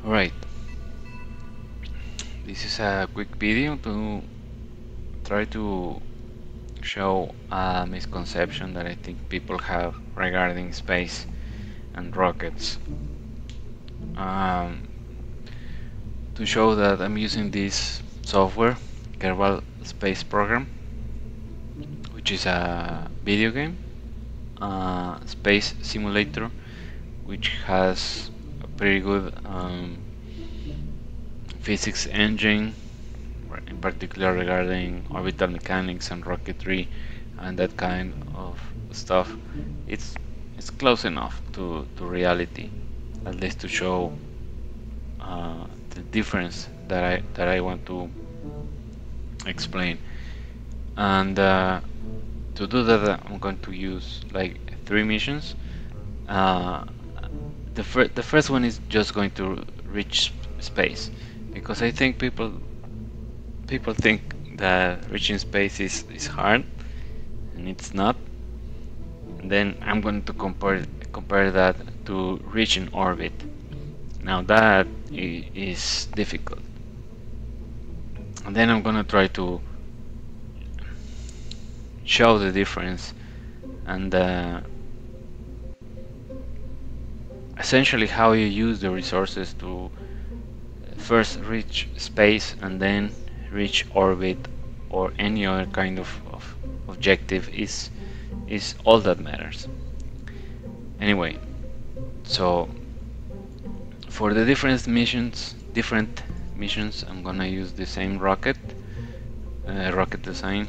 Alright, this is a quick video to try to show a misconception that I think people have regarding space and rockets. Um, to show that I'm using this software, Kerbal Space Program, which is a video game, space simulator, which has a pretty good physics engine, in particular regarding orbital mechanics and rocketry and that kind of stuff. It's close enough to reality, at least to show the difference that I want to explain. And to do that, I'm going to use like 3 missions. Uh, the first one is just going to reach space, because I think people think that reaching space is hard, and it's not. And then I'm going to compare that to reaching orbit. Now that is difficult. And then I'm gonna try to show the difference and essentially how you use the resources to first reach space and then reach orbit or any other kind of objective is all that matters. Anyway, so for the different missions, I'm gonna use the same rocket design,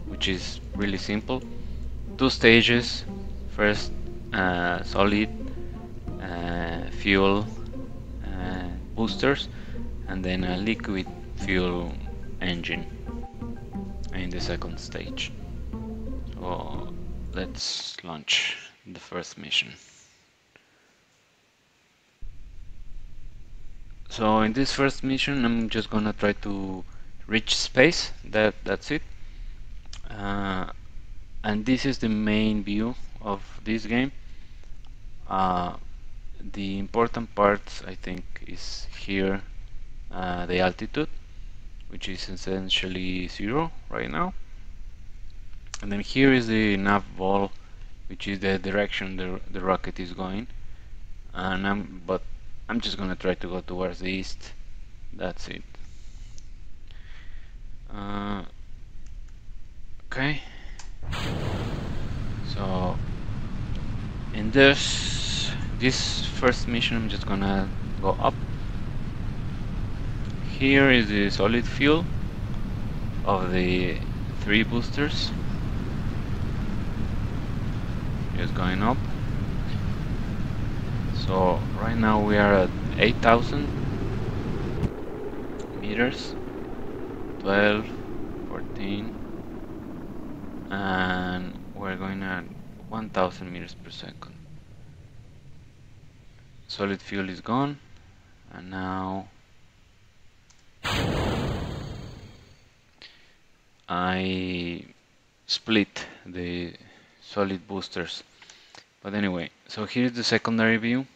which is really simple. 2 stages. First, solid fuel boosters, and then a liquid fuel engine in the second stage. So let's launch the first mission. So in this first mission, I'm just gonna try to reach space. That's it. And this is the main view of this game. The important parts, I think, is here the altitude, which is essentially 0 right now. And then here is the nav ball, which is the direction the rocket is going. And I'm just gonna try to go towards the east. That's it. Okay. So in this first mission, I'm just gonna go up. Here is the solid fuel of the 3 boosters. Just going up. So right now we are at 8,000 meters, 12, 14, and we're going at 1,000 meters per second. Solid fuel is gone, and now I split the solid boosters. But anyway, so here's the secondary view,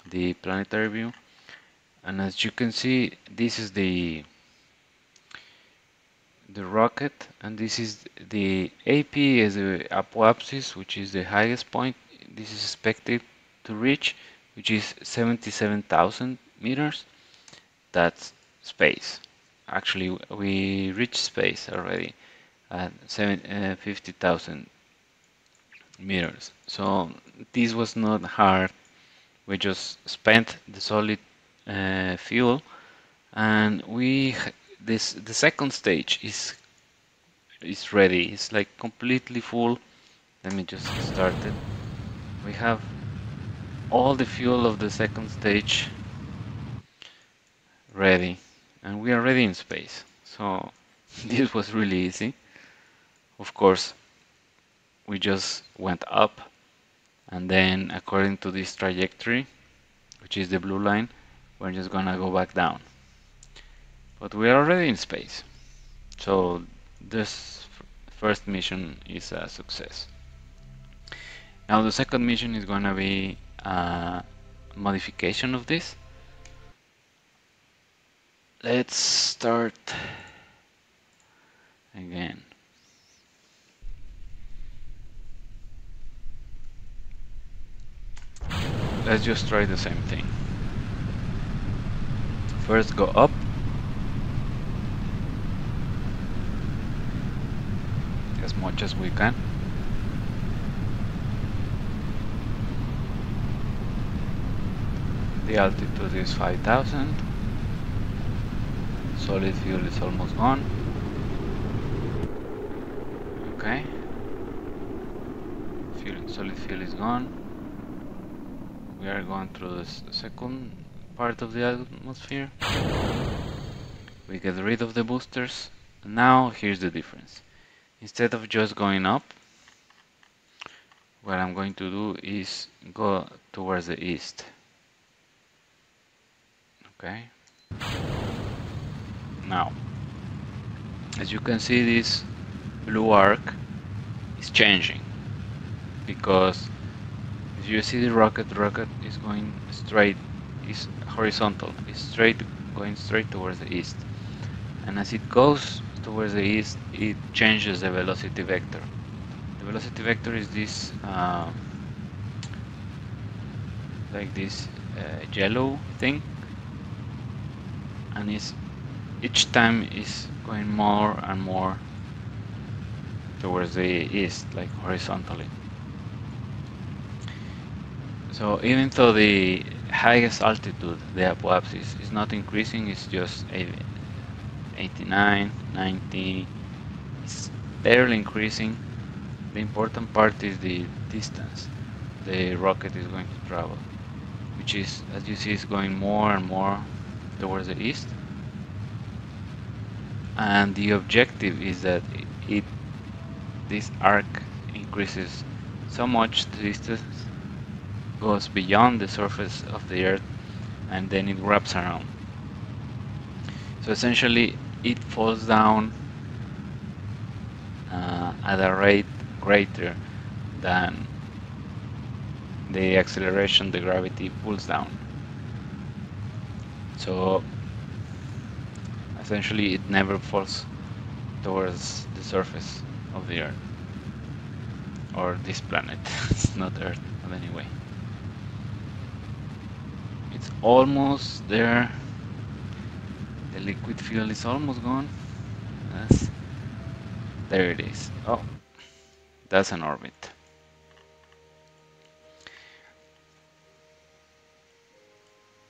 the planetary view, and as you can see, this is the rocket, and this is the AP is the apoapsis, which is the highest point this is expected to reach, which is 77,000 meters. That's space. Actually, we reached space already at 50,000 meters. So this was not hard. We just spent the solid fuel, and the second stage is ready. It's like completely full. Let me just start it. We have all the fuel of the second stage ready, and we are ready in space. So this was really easy. Of course, we just went up, and then according to this trajectory, which is the blue line, we're just gonna go back down. But we are already in space, so this first mission is a success. Now the second mission is gonna be a modification of this. Let's start again. Let's just try the same thing. First go up. As much as we can. The altitude is 5,000. Solid fuel is almost gone. Okay. Solid fuel is gone. We are going through the second part of the atmosphere. We get rid of the boosters. Now here's the difference. Instead of just going up, what I'm going to do is go towards the east. Okay. Now, as you can see, this blue arc is changing because if you see the rocket is going straight, is horizontal, is straight, going straight towards the east. And as it goes towards the east, it changes the velocity vector. The velocity vector is this, like this yellow thing, and each time is going more and more towards the east, like horizontally. So even though the highest altitude, the apoapsis, is not increasing, it's just 89, 90, it's barely increasing. The important part is the distance the rocket is going to travel, which is, as you see, is going more and more towards the east. And the objective is that this arc increases so much the distance goes beyond the surface of the Earth, and then it wraps around. So essentially it falls down at a rate greater than the acceleration the gravity pulls down. So essentially it never falls towards the surface of the Earth, or this planet. It's not Earth, but anyway. It's almost there. The liquid fuel is almost gone. Yes. There it is. Oh, that's an orbit.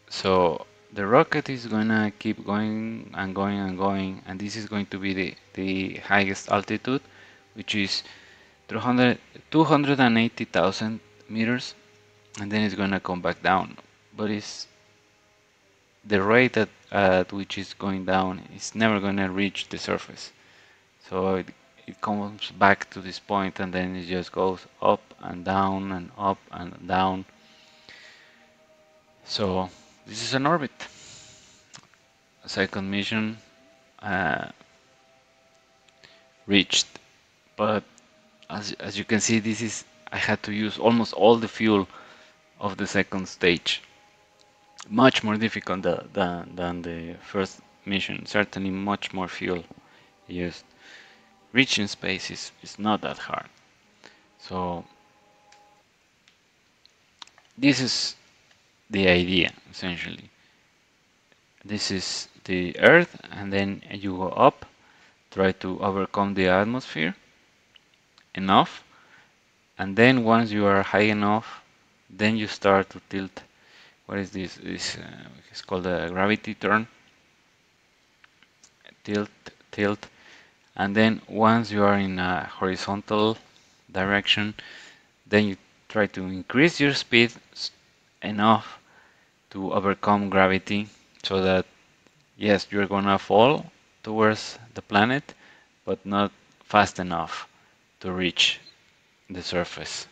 So the rocket is gonna keep going and going and going, and this is going to be the highest altitude, which is 280,000 meters, and then it's gonna come back down. But it's the rate at which it's going down is never gonna reach the surface. So it comes back to this point, and then it just goes up and down and up and down. So this is an orbit. A second mission reached, but as you can see, I had to use almost all the fuel of the second stage. Much more difficult than the first mission. Certainly much more fuel used. Reaching space is not that hard. So this is the idea, essentially. This is the Earth, and then you go up, try to overcome the atmosphere enough, and then once you are high enough, then you start to tilt. What is this? It's called a gravity turn. Tilt, and then once you are in a horizontal direction, then you try to increase your speed enough to overcome gravity, so that yes, you're gonna fall towards the planet, but not fast enough to reach the surface.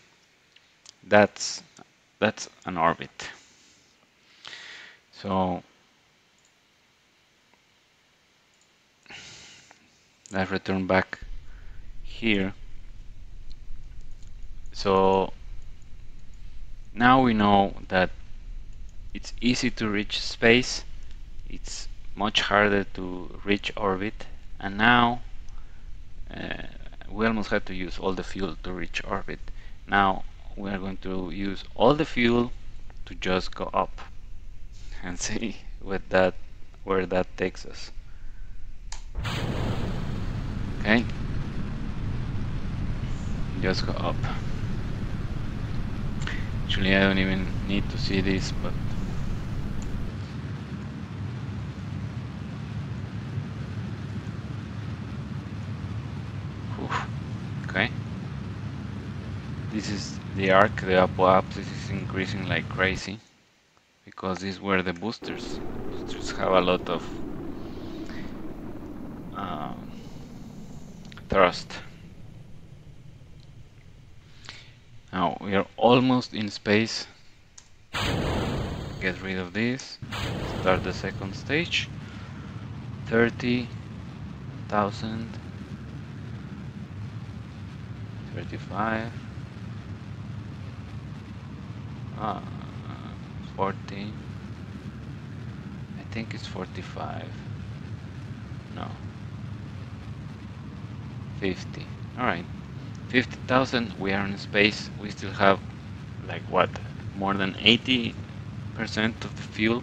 That's an orbit. So let's return back here. So now we know that it's easy to reach space. It's much harder to reach orbit, and now uh, we almost had to use all the fuel to reach orbit. Now we are going to use all the fuel to just go up and see where that takes us. Okay, just go up. Actually, I don't even need to see this, but okay. This is the arc, the apoapsis is increasing like crazy because these were the boosters. Boosters have a lot of uh, thrust. Now we are almost in space. Get rid of this. Start the second stage. 30,000. 35. 40. I think it's 45. No. 50. Alright. 50,000. We are in space. We still have like what? More than 80% of the fuel,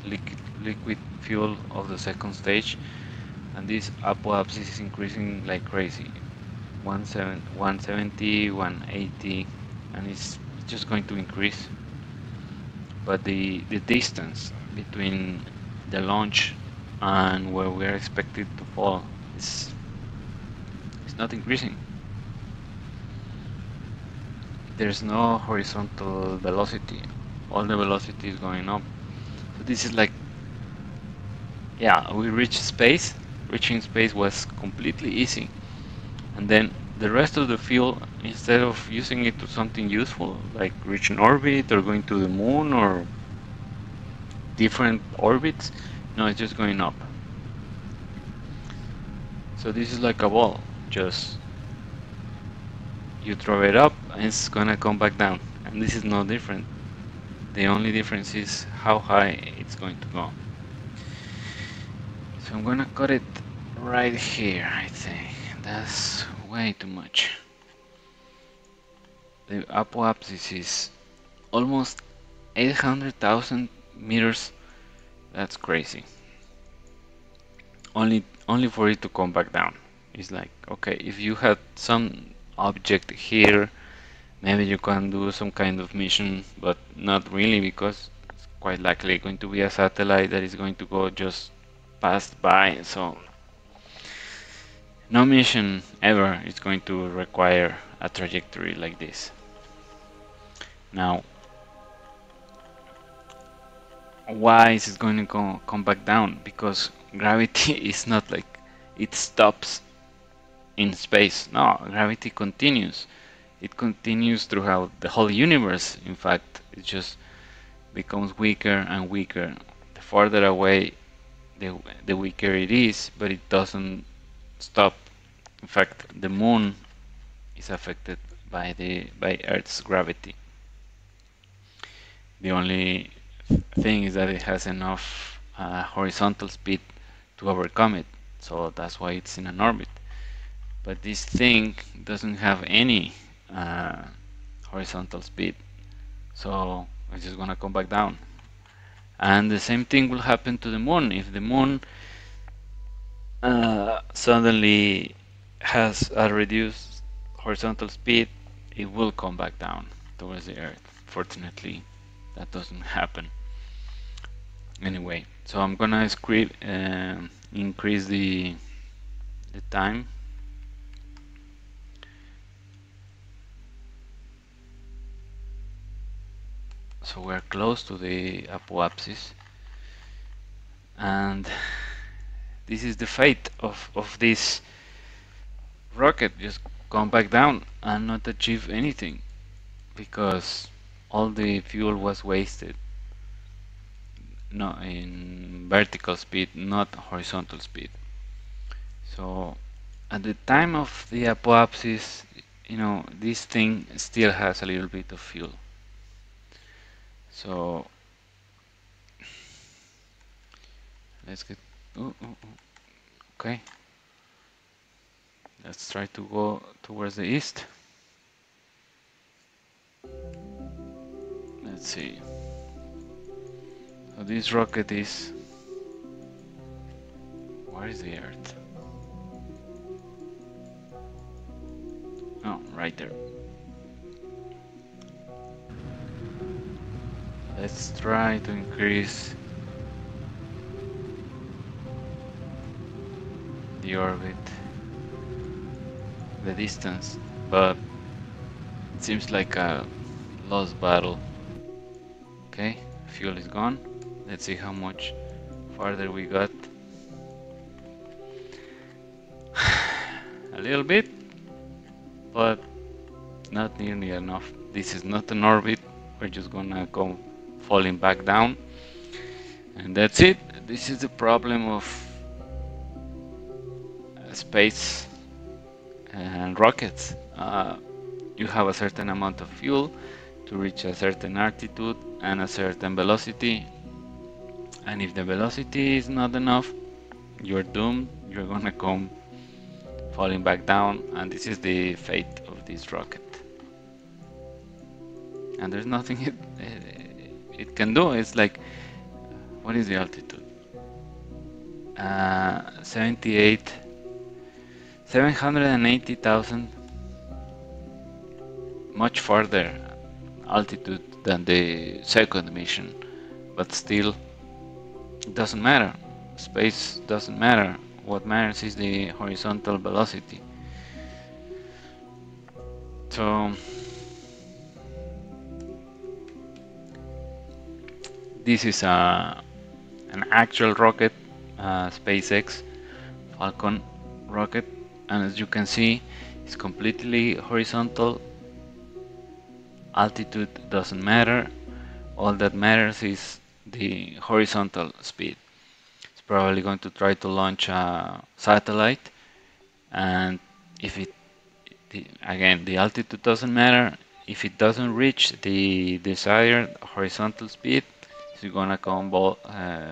liquid fuel of the second stage, and this apoapsis is increasing like crazy. 170, 180, and it's just going to increase. But the distance between the launch and where we are expected to fall is not increasing. There's no horizontal velocity. All the velocity is going up. So this is like, yeah, we reached space. Reaching space was completely easy. And then the rest of the fuel, instead of using it to something useful, like reaching orbit or going to the moon or different orbits, no, it's just going up. So this is like a ball. Just you throw it up and it's gonna come back down. And this is no different. The only difference is how high it's going to go. So I'm gonna cut it right here, I think. That's way too much. The apoapsis is almost 800,000 meters. That's crazy. Only for it to come back down. It's like, okay, if you had some object here, maybe you can do some kind of mission, but not really, because it's quite likely going to be a satellite that is going to go just past by. So no mission ever is going to require a trajectory like this. Now, why is it going to come back down? Because gravity is not like it stops in space. No, gravity continues. It continues throughout the whole universe. In fact, it just becomes weaker and weaker. The farther away, the weaker it is, but it doesn't stop. In fact, the moon is affected by Earth's gravity. The only thing is that it has enough horizontal speed to overcome it, so that's why it's in an orbit. But this thing doesn't have any horizontal speed, so it's just gonna come back down. And the same thing will happen to the moon. If the moon suddenly has a reduced horizontal speed, it will come back down towards the Earth. Fortunately, that doesn't happen. Anyway, so I'm gonna increase the time. So we're close to the apoapsis, and this is the fate of this rocket. Just come back down and not achieve anything, because all the fuel was wasted. No, in vertical speed, not horizontal speed. So at the time of the apoapsis, this thing still has a little bit of fuel. So Let's get. Okay. Let's try to go towards the east. Let's see. So this rocket is. Where is the Earth? Oh, right there. Let's try to increase the orbit, the distance, but it seems like a lost battle. Okay, fuel is gone. Let's see how much farther we got. A little bit, but not nearly enough. This is not an orbit. We're just gonna go falling back down, and that's it. This is the problem of space and rockets. You have a certain amount of fuel to reach a certain altitude and a certain velocity, and if the velocity is not enough, you're doomed. You're gonna come falling back down, and this is the fate of this rocket. And there's nothing it can do. It's like, what is the altitude? 780,000, much farther altitude than the second mission, but still it doesn't matter. Space doesn't matter. What matters is the horizontal velocity. So this is an actual rocket, SpaceX Falcon rocket, and as you can see, it's completely horizontal. Altitude doesn't matter. All that matters is the horizontal speed. It's probably going to try to launch a satellite, and if it, again, the altitude doesn't matter. If it doesn't reach the desired horizontal speed, it's gonna come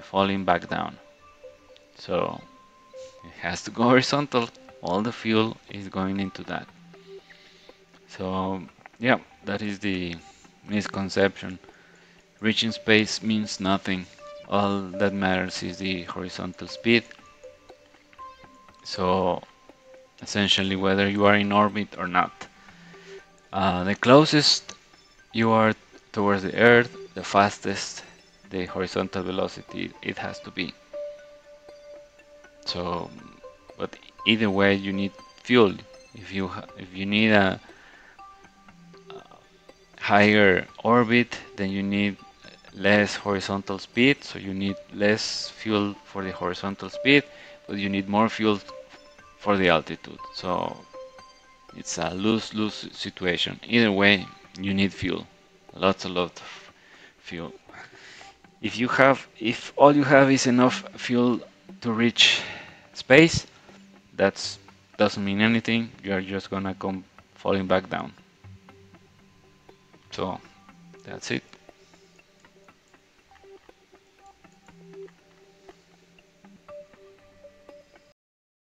falling back down. So it has to go horizontal. All the fuel is going into that. So yeah, that is the misconception. Reaching space means nothing. All that matters is the horizontal speed. So essentially, whether you are in orbit or not, the closest you are towards the Earth, the fastest the horizontal velocity it has to be. So, but either way, you need fuel. If you need a higher orbit, then you need less horizontal speed, so you need less fuel for the horizontal speed, but you need more fuel for the altitude. So it's a lose-lose situation. Either way, you need fuel, lots a lot of fuel. If all you have is enough fuel to reach space, that doesn't mean anything. You are just gonna come falling back down. So that's it.